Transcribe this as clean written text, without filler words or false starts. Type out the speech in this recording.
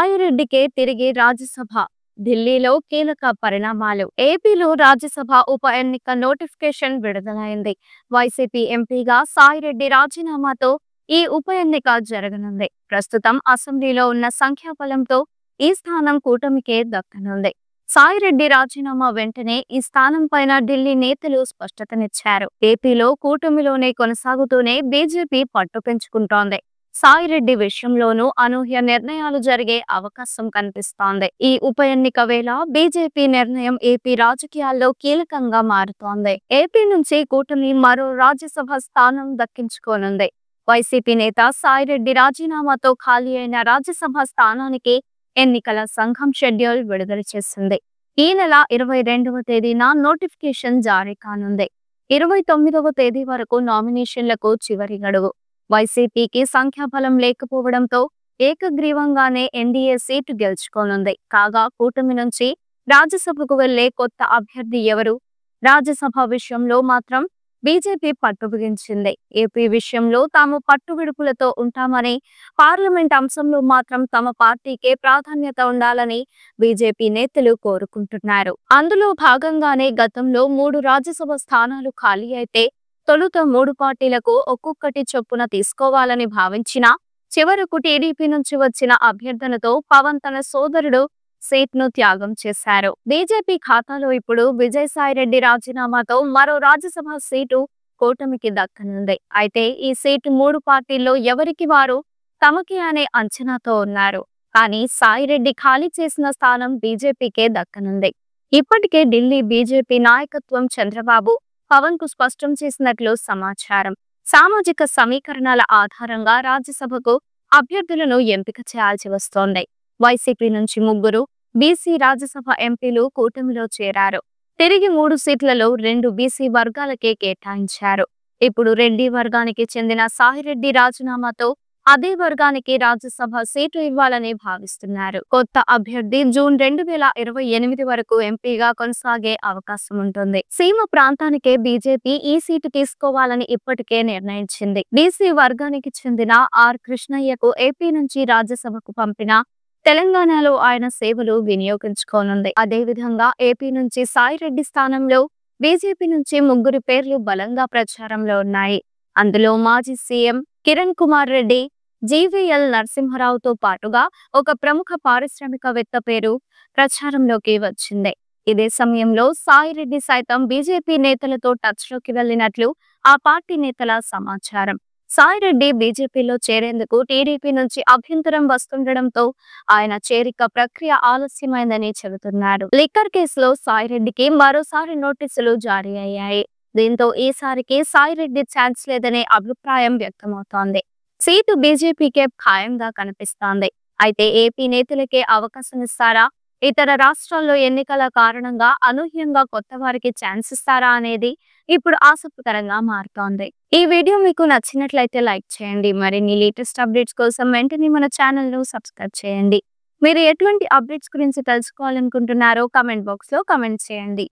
సాయిరెడ్డికే తిరిగి రాజ్యసభ. ఢిల్లీలో కీలక పరిణామాలు. ఏపీలో రాజ్యసభ ఉప ఎన్నిక నోటిఫికేషన్ విడుదలైంది. వైసీపీ ఎంపీగా సాయిరెడ్డి రాజీనామాతో ఈ ఉప ఎన్నిక జరగనుంది. ప్రస్తుతం అసెంబ్లీలో ఉన్న సంఖ్యాబలంతో ఈ స్థానం కూటమికే దక్కనుంది. సాయిరెడ్డి రాజీనామా వెంటనే ఈ స్థానం పైన ఢిల్లీ నేతలు స్పష్టతనిచ్చారు. ఏపీలో కూటమిలోనే కొనసాగుతూనే బీజేపీ పట్టు పెంచుకుంటోంది. సాయిరెడ్డి విషయంలోనూ అనూహ్య నిర్ణయాలు జరిగే అవకాశం కనిపిస్తోంది. ఈ ఉప ఎన్నిక వేళ బీజేపీ నిర్ణయం ఏపీ రాజకీయాల్లో కీలకంగా మారుతోంది. ఏపీ నుంచి కూటమి మరో రాజ్యసభ స్థానం దక్కించుకోనుంది. వైసీపీ నేత సాయిరెడ్డి రాజీనామాతో ఖాళీ అయిన రాజ్యసభ స్థానానికి ఎన్నికల సంఘం షెడ్యూల్ విడుదల చేసింది. ఈ నెల 22వ తేదీన నోటిఫికేషన్ జారీ కానుంది. 29వ తేదీ వరకు నామినేషన్లకు చివరి గడువు. వైసీపీకి సంఖ్యాబలం లేకపోవడంతో ఏకగ్రీవంగానే ఎన్డీఏ సీటు గెలుచుకోనుంది. కాగా కూటమి నుంచి రాజ్యసభకు వెళ్లే కొత్త అభ్యర్థి ఎవరు? రాజ్యసభ విషయంలో మాత్రం బీజేపీ పట్టు బిగించింది. ఏపీ విషయంలో తాము పట్టువిడుపులతో ఉంటామని, పార్లమెంట్ అంశంలో మాత్రం తమ పార్టీకే ప్రాధాన్యత ఉండాలని బీజేపీ నేతలు కోరుకుంటున్నారు. అందులో భాగంగానే గతంలో 3 రాజ్యసభ స్థానాలు ఖాళీ అయితే తొలుత 3 పార్టీలకు ఒక్కొక్కటి చొప్పున తీసుకోవాలని భావించినా చివరకు టీడీపీ నుంచి వచ్చిన అభ్యర్థనతో పవన్ తన సోదరుడు సీట్ను త్యాగం చేశారు. బీజేపీ ఖాతాలో ఇప్పుడు విజయసాయిరెడ్డి రాజీనామాతో మరో రాజ్యసభ సీటు కూటమికి దక్కనుంది. అయితే ఈ సీటు 3 పార్టీల్లో ఎవరికి వారు తమకి అనే అంచనాతో ఉన్నారు. కానీ సాయిరెడ్డి ఖాళీ చేసిన స్థానం బీజేపీకే దక్కనుంది. ఇప్పటికే ఢిల్లీ బీజేపీ నాయకత్వం చంద్రబాబు, పవన్ కు స్పష్టం చేసినట్లు సమాచారం. సామాజిక సమీకరణాల ఆధారంగా రాజ్యసభకు అభ్యర్థులను ఎంపిక చేయాల్సి వస్తోంది. వైసీపీ నుంచి 3 బీసీ రాజ్యసభ ఎంపీలు కూటమిలో చేరారు. తిరిగి 3 సీట్లలో 2 బీసీ వర్గాలకే కేటాయించారు. ఇప్పుడు రెడ్డి వర్గానికి చెందిన సాయిరెడ్డి రాజీనామాతో అదే వర్గానికి రాజ్యసభ సీటు ఇవ్వాలని భావిస్తున్నారు. కొత్త అభ్యర్థి జూన్ 2028 వరకు ఎంపీగా కొనసాగే అవకాశం ఉంటుంది. సీమ ప్రాంతానికే బీజేపీ ఈ సీటు తీసుకోవాలని ఇప్పటికే నిర్ణయించింది. బీసీ వర్గానికి చెందిన ఆర్ కృష్ణయ్యకు ఏపీ నుంచి రాజ్యసభకు పంపిన తెలంగాణలో ఆయన సేవలు వినియోగించుకోనుంది. అదేవిధంగా ఏపీ నుంచి సాయిరెడ్డి స్థానంలో బీజేపీ నుంచి 3 పేర్లు బలంగా ప్రచారంలో ఉన్నాయి. అందులో మాజీ సీఎం కిరణ్ కుమార్ రెడ్డి, జీవీఎల్ నరసింహారావుతో పాటుగా ఒక ప్రముఖ పారిశ్రామికవేత్త పేరు ప్రచారంలోకి వచ్చింది. ఇదే సమయంలో సాయిరెడ్డి సైతం బీజేపీ నేతలతో టచ్ లోకి వెళ్లినట్లు ఆ పార్టీ నేతల సమాచారం. సాయిరెడ్డి బీజేపీలో చేరేందుకు టీడీపీ నుంచి అభ్యంతరం వస్తుండటంతో ఆయన చేరిక ప్రక్రియ ఆలస్యమైందని చెబుతున్నారు. లిక్కర్ కేసులో సాయిరెడ్డికి మరోసారి నోటీసులు జారీ అయ్యాయి. దీంతో ఈసారికి సాయిరెడ్డి ఛాన్స్ లేదనే అభిప్రాయం వ్యక్తమవుతోంది. సీటు బీజేపీకే ఖాయంగా కనిపిస్తోంది. అయితే ఏపీ నేతలకే అవకాశం ఇస్తారా? ఇతర రాష్ట్రాల్లో ఎన్నికల కారణంగా అనూహ్యంగా కొత్త వారికి ఛాన్స్ ఇస్తారా అనేది ఇప్పుడు ఆసక్తికరంగా మారుతోంది. ఈ వీడియో మీకు నచ్చినట్లయితే లైక్ చేయండి. మరిన్ని లేటెస్ట్ అప్డేట్స్ కోసం వెంటనే మన ఛానల్ ను సబ్స్క్రైబ్ చేయండి. మీరు ఎటువంటి అప్డేట్స్ గురించి తెలుసుకోవాలనుకుంటున్నారో కామెంట్ బాక్స్ లో కామెంట్ చేయండి.